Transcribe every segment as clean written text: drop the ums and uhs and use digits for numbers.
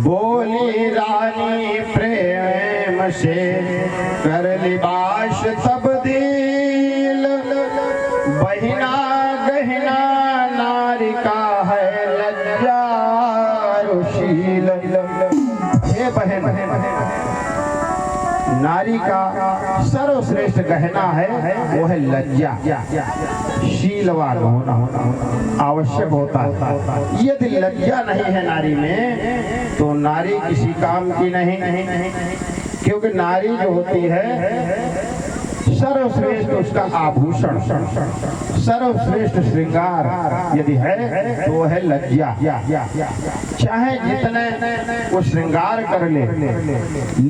बोली रानी प्रेम से कर लिबास तब्दील, बहिना गहना नारी का है लज्जारुशील। हे बहन, नारी का सर्वश्रेष्ठ गहना है वो है लज्जा। शीलवान होना आवश्यक होता है। यदि लज्जा नहीं है नारी में तो नारी किसी काम की नहीं, क्योंकि नारी जो होती है सर्वश्रेष्ठ उसका आभूषण, सर्वश्रेष्ठ श्रृंगार यदि है तो वो है लज्जा। चाहे जितने वो श्रृंगार कर ले,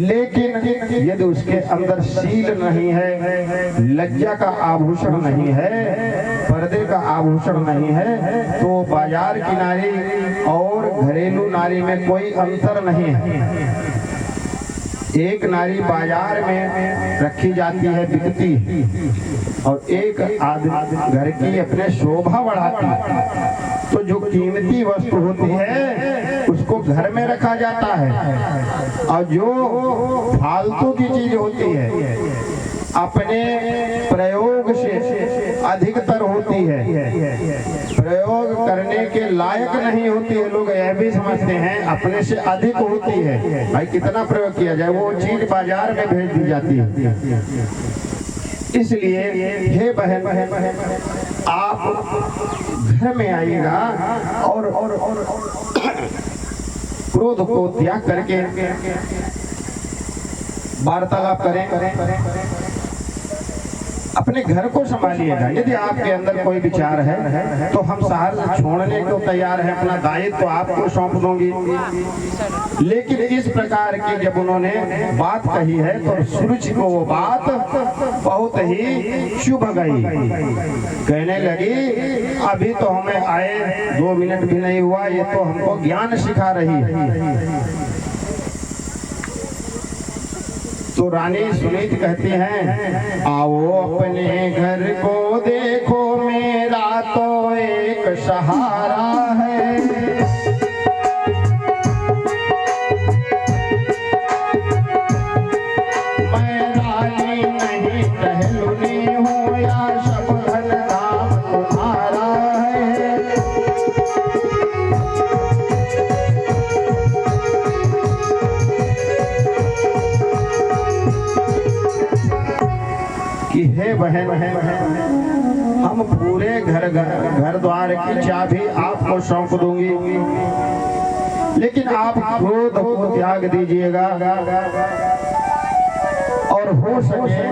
लेकिन यदि उसके अंदर शील नहीं है, लज्जा का आभूषण नहीं है, पर्दे का आभूषण नहीं है, तो बाजार की नारी और घरेलू नारी में कोई अंतर नहीं है। एक नारी बाजार में रखी जाती है, बिकती है, और एक आदमी घर की अपने शोभा बढ़ाती है। तो जो कीमती वस्तु होती है उसको घर में रखा जाता है, और जो फालतू की चीज होती है अपने प्रयोग से अधिकतर होती है, प्रयोग करने के लायक नहीं होती है। लोग यह भी समझते हैं अपने से अधिक होती है, भाई कितना प्रयोग किया जाए, वो चीज बाजार में भेज दी जाती है। इसलिए हे बहन, आप घर में आइएगा और क्रोध को त्याग करके वार्तालाप करें, अपने घर को संभालिएगा। यदि आपके अंदर कोई विचार है तो हम शहर छोड़ने को तैयार हैं, अपना दायित्व तो आपको सौंप दूंगी। लेकिन इस प्रकार की जब उन्होंने बात कही है तो सुरुचि को वो बात बहुत ही शुभ गई। कहने लगी अभी तो हमें आए 2 मिनट भी नहीं हुआ, ये तो हमको ज्ञान सिखा रही है। तो रानी सुनीति कहती हैं आओ अपने घर को देखो, मेरा तो एक सहारा है। मैं रानी नहीं टहलुनी हूँ, या सब धन धाम तुम्हारा है। कि हे बहन, हम पूरे घर द्वार की चाबी आपको सौंप दूंगी, लेकिन आप क्रोध को त्याग दीजिएगा और हो सके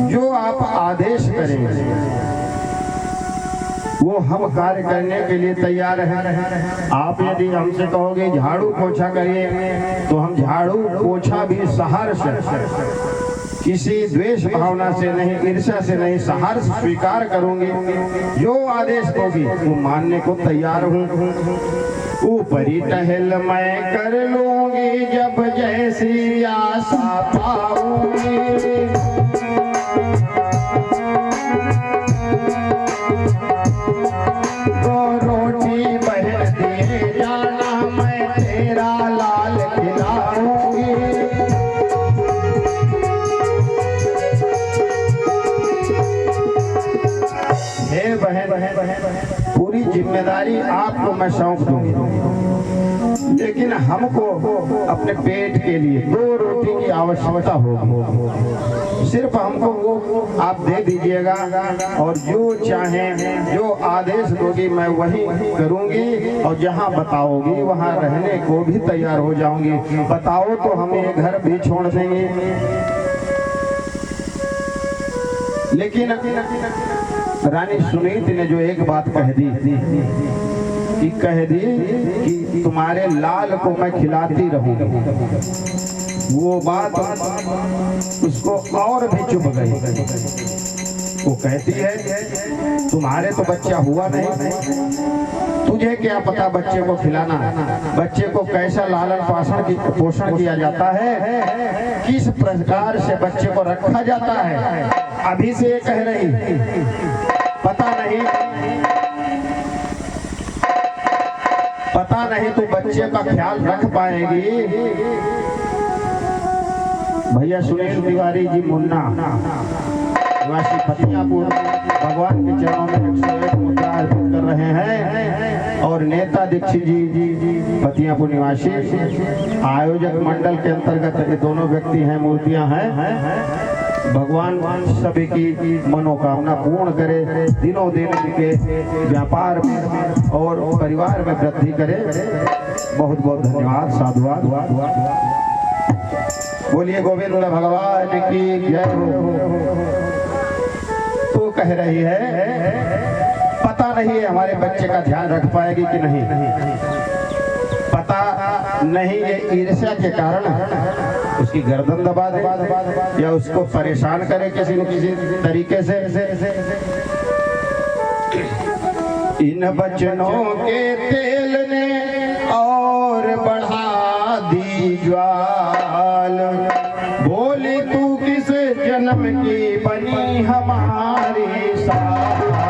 जो आप आदेश करेंगे वो हम कार्य करने के लिए तैयार हैं। आप यदि हमसे कहोगे झाड़ू पोछा करिए तो हम झाड़ू पोछा भी सहर्ष, किसी द्वेष भावना से नहीं, ईर्ष्या से नहीं, सहर्ष स्वीकार करूंगी। जो आदेश दोगी वो मानने को तैयार हूँ। ऊपरी टहल मैं कर लूंगी, जब जैसी आशा पाऊंगी। तो रोटी बहन दिए जाना, मैं तेरा लाल खिलाऊंगी। हे बहन, पूरी जिम्मेदारी आपको मैं सौंप दूंगी, लेकिन हमको अपने पेट के लिए 2 रोटी की आवश्यकता होगी। सिर्फ हमको वो आप दे दीजिएगा, और जो चाहे जो आदेश दोगी मैं वही करूंगी, और जहाँ बताओगी वहाँ रहने को भी तैयार हो जाऊंगी। बताओ तो हम ये घर भी छोड़ देंगे। लेकिन रानी सुनीति ने जो एक बात कह दी कि तुम्हारे लाल को मैं खिलाती रहूंगी, वो बात उसको और भी चुभ गई। वो कहती है तुम्हारे तो बच्चा हुआ नहीं, तुझे क्या पता बच्चे को खिलाना, बच्चे को कैसा लालन पोषण किया जाता है, किस प्रकार से बच्चे को रखा जाता है। अभी से ये कह रही पता नहीं तू बच्चे का ख्याल रख पाएगी। भैया सुनील तिवारी जी मुन्ना निवासी फतियापुर भगवान के चरणों में 101 मुद्रा अर्पित कर रहे हैं। और नेता दीक्षित जी फतियापुर निवासी आयोजक मंडल के अंतर्गत ये दोनों व्यक्ति हैं, मूर्तियां हैं। भगवान सभी की मनोकामना पूर्ण करे, दिनों दिन के व्यापार में और परिवार में वृद्धि करे। बहुत बहुत धन्यवाद, साधुवाद। बोलिए गोविंद भगवान की जय हो। तो कह रही है पता नहीं है हमारे बच्चे का ध्यान रख पाएगी कि नहीं, पता नहीं ये ईर्ष्या के कारण उसकी गर्दन दबा दे या उसको परेशान करे किसी न किसी तरीके से। इन बचनों के तेल ने और बढ़ा दी ज्वाल, बोली तू किस जन्म की बनी हमारी साल।